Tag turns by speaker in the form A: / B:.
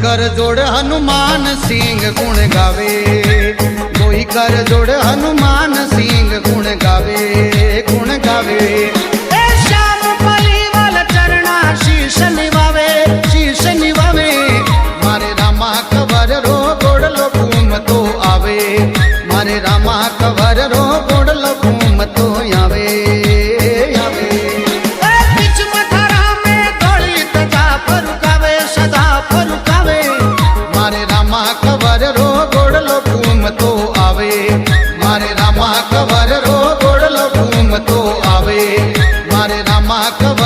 A: कर जोड़ हनुमान सिंह गुण गावे, कोई कर जोड़ हनुमान सिंह गुण गावे, गुण गावे। ए श्याम पलीवाल चरणा शीश निवावे, शीश निवावे। मारे रामा कवर रो गोड़लो घूम तो आवे, मारे रामा कवर रो गोड़लो घूम तो आवे, आवे। बीच मथारा में दौड़ी तजा फरुकावे, सदा फरुकावे। मारे रामा कवर रो गोड़लो घूम तो आवे, मारे रामा कवर रो गोड़लो घूम तो आवे, मारे रामा कवर